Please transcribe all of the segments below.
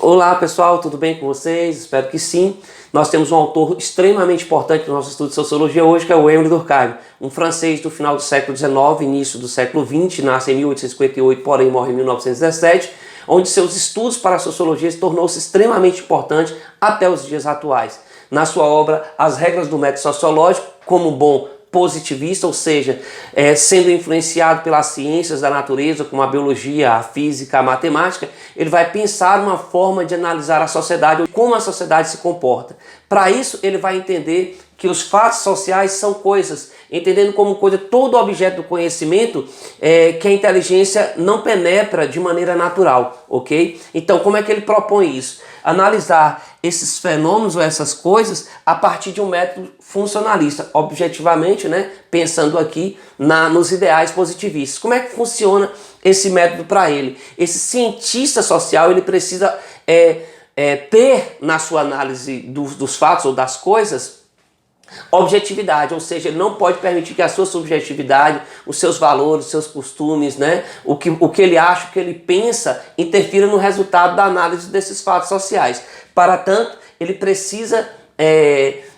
Olá pessoal, tudo bem com vocês? Espero que sim. Nós temos um autor extremamente importante no nosso estudo de sociologia hoje, que é o Émile Durkheim, um francês do final do século XIX, início do século XX, nasce em 1858, porém morre em 1917, onde seus estudos para a sociologia tornou-se extremamente importante até os dias atuais. Na sua obra As Regras do Método Sociológico, como bom positivista, ou seja, sendo influenciado pelas ciências da natureza, como a biologia, a física, a matemática, ele vai pensar uma forma de analisar a sociedade, como a sociedade se comporta. Para isso, ele vai entender que os fatos sociais são coisas, entendendo como coisa todo objeto do conhecimento que a inteligência não penetra de maneira natural, ok? Então, como é que ele propõe isso? Analisar esses fenômenos ou essas coisas a partir de um método funcionalista, objetivamente, né? Pensando aqui nos ideais positivistas. Como é que funciona esse método para ele? Esse cientista social, ele precisa ter na sua análise dos fatos ou das coisas objetividade, ou seja, ele não pode permitir que a sua subjetividade, os seus valores, os seus costumes, né, o que ele acha, o que ele pensa, interfira no resultado da análise desses fatos sociais. Para tanto, ele precisa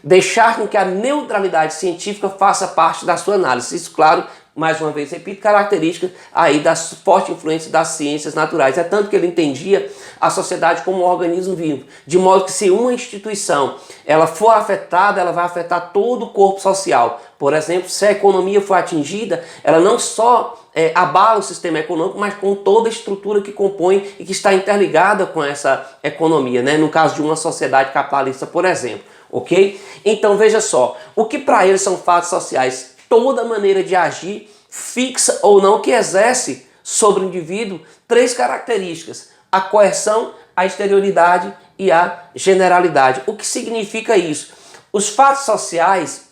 deixar com que a neutralidade científica faça parte da sua análise. Isso, claro, mais uma vez, repito, característica aí da forte influência das ciências naturais. É tanto que ele entendia a sociedade como um organismo vivo, de modo que se uma instituição ela for afetada, ela vai afetar todo o corpo social. Por exemplo, se a economia for atingida, ela não só abala o sistema econômico, mas com toda a estrutura que compõe e que está interligada com essa economia, né? No caso de uma sociedade capitalista, por exemplo, ok? Então veja só, o que para eles são fatos sociais? Toda maneira de agir, fixa ou não, que exerce sobre o indivíduo três características: a coerção, a exterioridade e a generalidade. O que significa isso? Os fatos sociais,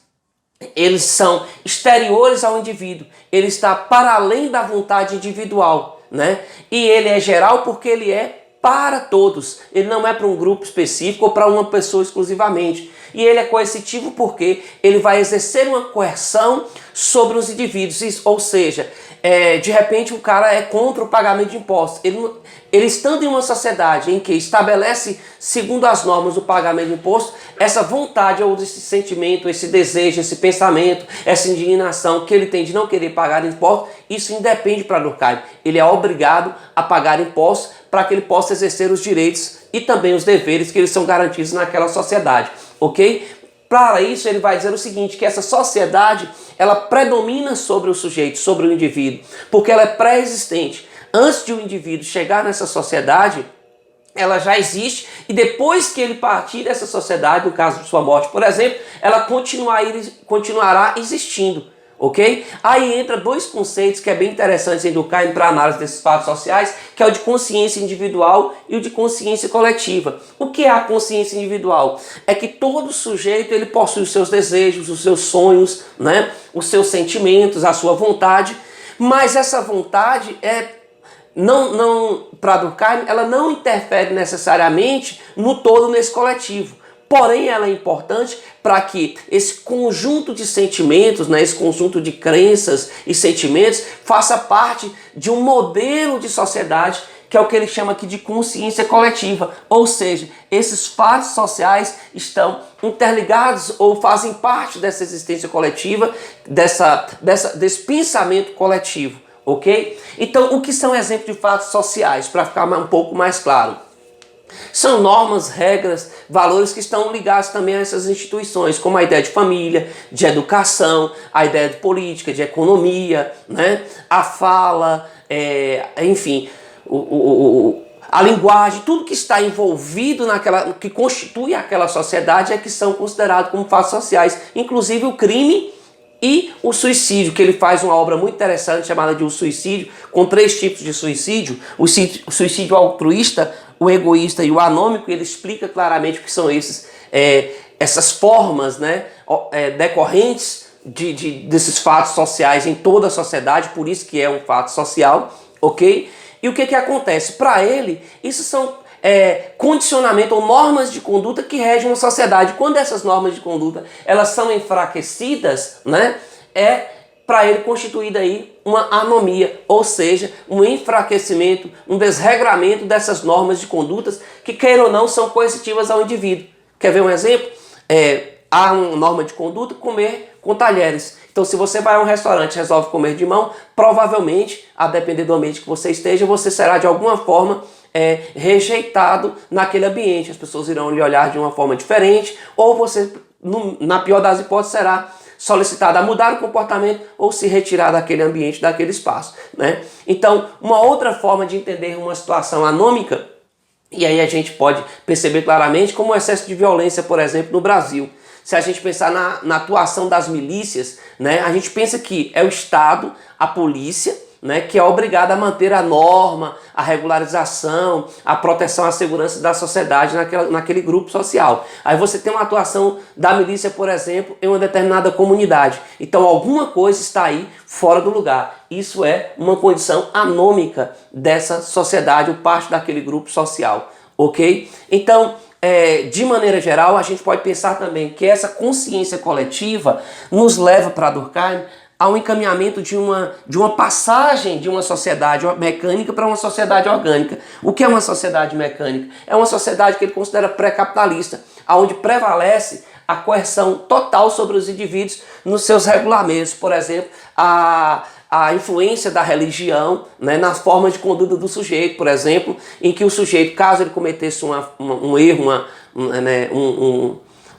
eles são exteriores ao indivíduo, ele está para além da vontade individual, né? E ele é geral porque ele é para todos, ele não é para um grupo específico ou para uma pessoa exclusivamente. E ele é coercitivo porque ele vai exercer uma coerção sobre os indivíduos, ou seja, de repente o cara é contra o pagamento de impostos. Ele estando em uma sociedade em que estabelece, segundo as normas, o pagamento de imposto, essa vontade ou esse sentimento, esse desejo, esse pensamento, essa indignação que ele tem de não querer pagar impostos, isso independe para Durkheim. Ele é obrigado a pagar impostos para que ele possa exercer os direitos e também os deveres que eles são garantidos naquela sociedade, ok? Para isso ele vai dizer o seguinte, que essa sociedade ela predomina sobre o sujeito, sobre o indivíduo, porque ela é pré-existente. Antes de o indivíduo chegar nessa sociedade, ela já existe, e depois que ele partir dessa sociedade, no caso de sua morte, por exemplo, ela continuará existindo, ok? Aí entra dois conceitos que é bem interessantes em Durkheim para análise desses fatos sociais, que é o de consciência individual e o de consciência coletiva. O que é a consciência individual? É que todo sujeito ele possui os seus desejos, os seus sonhos, né? Os seus sentimentos, a sua vontade, mas essa vontade para Durkheim, ela não interfere necessariamente no todo nesse coletivo. Porém, ela é importante para que esse conjunto de sentimentos, né, esse conjunto de crenças e sentimentos faça parte de um modelo de sociedade que é o que ele chama aqui de consciência coletiva. Ou seja, esses fatos sociais estão interligados ou fazem parte dessa existência coletiva, desse pensamento coletivo. Ok? Então, o que são exemplos de fatos sociais? Para ficar um pouco mais claro. São normas, regras, valores que estão ligados também a essas instituições, como a ideia de família, de educação, a ideia de política, de economia, né? A fala, enfim, a linguagem, tudo que está envolvido que constitui aquela sociedade que são considerados como fatos sociais, inclusive o crime e o suicídio, que ele faz uma obra muito interessante chamada de O Suicídio, com três tipos de suicídio: o suicídio altruísta, o egoísta e o anômico. Ele explica claramente o que são essas formas, né, decorrentes desses fatos sociais em toda a sociedade, por isso que é um fato social, ok? E o que acontece? Para ele, isso são condicionamento ou normas de conduta que regem uma sociedade. Quando essas normas de conduta elas são enfraquecidas, né, para ele constituir daí uma anomia, ou seja, um enfraquecimento, um desregramento dessas normas de condutas que, queira ou não, são coercitivas ao indivíduo. Quer ver um exemplo? Há uma norma de conduta, comer com talheres. Então, se você vai a um restaurante e resolve comer de mão, provavelmente, a depender do ambiente que você esteja, você será de alguma forma rejeitado naquele ambiente. As pessoas irão lhe olhar de uma forma diferente, ou você, na pior das hipóteses, será solicitado a mudar o comportamento ou se retirar daquele ambiente, daquele espaço, né? Então, uma outra forma de entender uma situação anômica, e aí a gente pode perceber claramente como o excesso de violência, por exemplo, no Brasil. Se a gente pensar na atuação das milícias, né, a gente pensa que é o Estado, a polícia, né, que é obrigada a manter a norma, a regularização, a proteção à segurança da sociedade naquele grupo social. Aí você tem uma atuação da milícia, por exemplo, em uma determinada comunidade. Então alguma coisa está aí fora do lugar. Isso é uma condição anômica dessa sociedade, ou parte daquele grupo social, ok? Então, de maneira geral, a gente pode pensar também que essa consciência coletiva nos leva para Durkheim ao encaminhamento de uma passagem de uma sociedade mecânica para uma sociedade orgânica. O que é uma sociedade mecânica? É uma sociedade que ele considera pré-capitalista, onde prevalece a coerção total sobre os indivíduos nos seus regulamentos. Por exemplo, a influência da religião, né, nas formas de conduta do sujeito, por exemplo, em que o sujeito, caso ele cometesse um erro,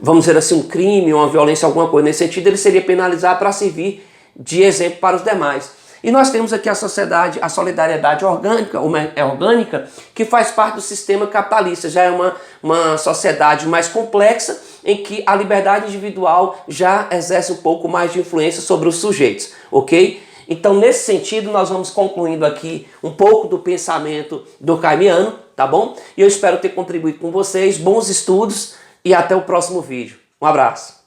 vamos dizer assim, um crime, uma violência, alguma coisa nesse sentido, ele seria penalizado para servir de exemplo para os demais. E nós temos aqui a sociedade, a solidariedade orgânica, que faz parte do sistema capitalista. Já é uma sociedade mais complexa, em que a liberdade individual já exerce um pouco mais de influência sobre os sujeitos, ok? Então, nesse sentido, nós vamos concluindo aqui um pouco do pensamento durkheimiano, tá bom? E eu espero ter contribuído com vocês. Bons estudos e até o próximo vídeo. Um abraço.